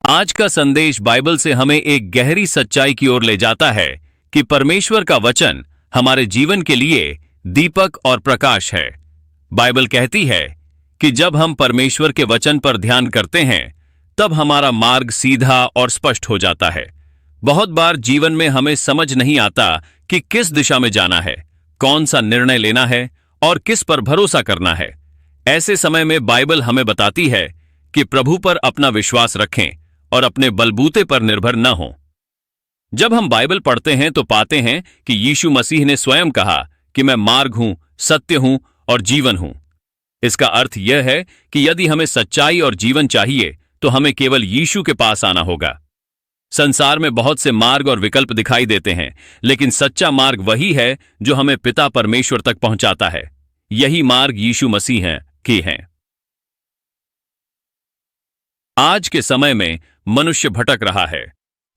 आज का संदेश बाइबल से हमें एक गहरी सच्चाई की ओर ले जाता है कि परमेश्वर का वचन हमारे जीवन के लिए दीपक और प्रकाश है। बाइबल कहती है कि जब हम परमेश्वर के वचन पर ध्यान करते हैं तब हमारा मार्ग सीधा और स्पष्ट हो जाता है। बहुत बार जीवन में हमें समझ नहीं आता कि किस दिशा में जाना है, कौन सा निर्णय लेना है और किस पर भरोसा करना है। ऐसे समय में बाइबल हमें बताती है कि प्रभु पर अपना विश्वास रखें और अपने बलबूते पर निर्भर न हों। जब हम बाइबल पढ़ते हैं तो पाते हैं कि यीशु मसीह ने स्वयं कहा कि मैं मार्ग हूं, सत्य हूं और जीवन हूं। इसका अर्थ यह है कि यदि हमें सच्चाई और जीवन चाहिए तो हमें केवल यीशु के पास आना होगा। संसार में बहुत से मार्ग और विकल्प दिखाई देते हैं, लेकिन सच्चा मार्ग वही है जो हमें पिता परमेश्वर तक पहुंचाता है। यही मार्ग यीशु मसीह है। आज के समय में मनुष्य भटक रहा है।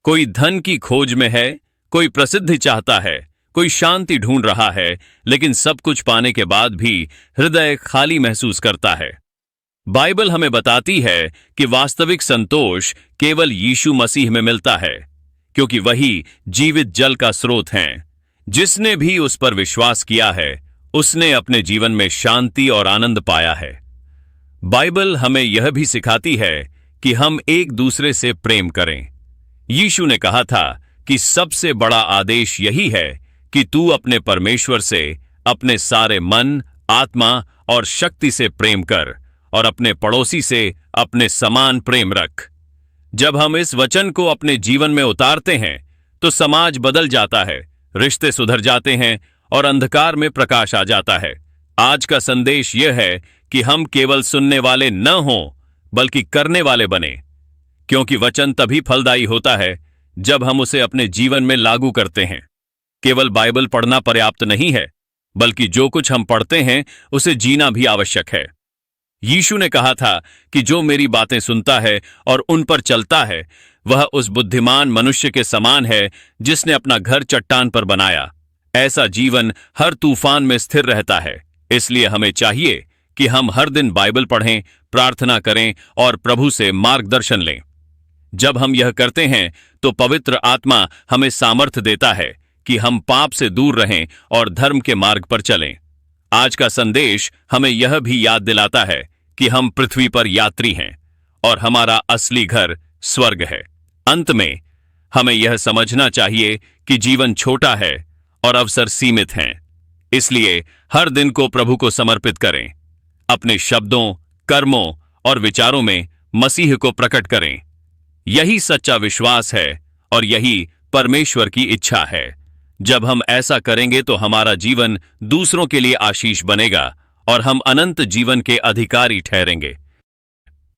कोई धन की खोज में है, कोई प्रसिद्धि चाहता है, कोई शांति ढूंढ रहा है, लेकिन सब कुछ पाने के बाद भी हृदय खाली महसूस करता है। बाइबल हमें बताती है कि वास्तविक संतोष केवल यीशु मसीह में मिलता है, क्योंकि वही जीवित जल का स्रोत हैं। जिसने भी उस पर विश्वास किया है उसने अपने जीवन में शांति और आनंद पाया है। बाइबल हमें यह भी सिखाती है कि हम एक दूसरे से प्रेम करें। यीशु ने कहा था कि सबसे बड़ा आदेश यही है कि तू अपने परमेश्वर से अपने सारे मन, आत्मा और शक्ति से प्रेम कर और अपने पड़ोसी से अपने समान प्रेम रख। जब हम इस वचन को अपने जीवन में उतारते हैं तो समाज बदल जाता है, रिश्ते सुधर जाते हैं और अंधकार में प्रकाश आ जाता है। आज का संदेश यह है कि हम केवल सुनने वाले न हों बल्कि करने वाले बने, क्योंकि वचन तभी फलदायी होता है जब हम उसे अपने जीवन में लागू करते हैं। केवल बाइबल पढ़ना पर्याप्त नहीं है, बल्कि जो कुछ हम पढ़ते हैं उसे जीना भी आवश्यक है। यीशु ने कहा था कि जो मेरी बातें सुनता है और उन पर चलता है वह उस बुद्धिमान मनुष्य के समान है जिसने अपना घर चट्टान पर बनाया। ऐसा जीवन हर तूफान में स्थिर रहता है। इसलिए हमें चाहिए कि हम हर दिन बाइबल पढ़ें, प्रार्थना करें और प्रभु से मार्गदर्शन लें। जब हम यह करते हैं तो पवित्र आत्मा हमें सामर्थ्य देता है कि हम पाप से दूर रहें और धर्म के मार्ग पर चलें। आज का संदेश हमें यह भी याद दिलाता है कि हम पृथ्वी पर यात्री हैं और हमारा असली घर स्वर्ग है। अंत में हमें यह समझना चाहिए कि जीवन छोटा है और अवसर सीमित हैं। इसलिए हर दिन को प्रभु को समर्पित करें। अपने शब्दों, कर्मों और विचारों में मसीह को प्रकट करें। यही सच्चा विश्वास है और यही परमेश्वर की इच्छा है। जब हम ऐसा करेंगे तो हमारा जीवन दूसरों के लिए आशीष बनेगा और हम अनंत जीवन के अधिकारी ठहरेंगे।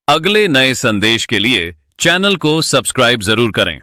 अगले नए संदेश के लिए चैनल को सब्सक्राइब जरूर करें।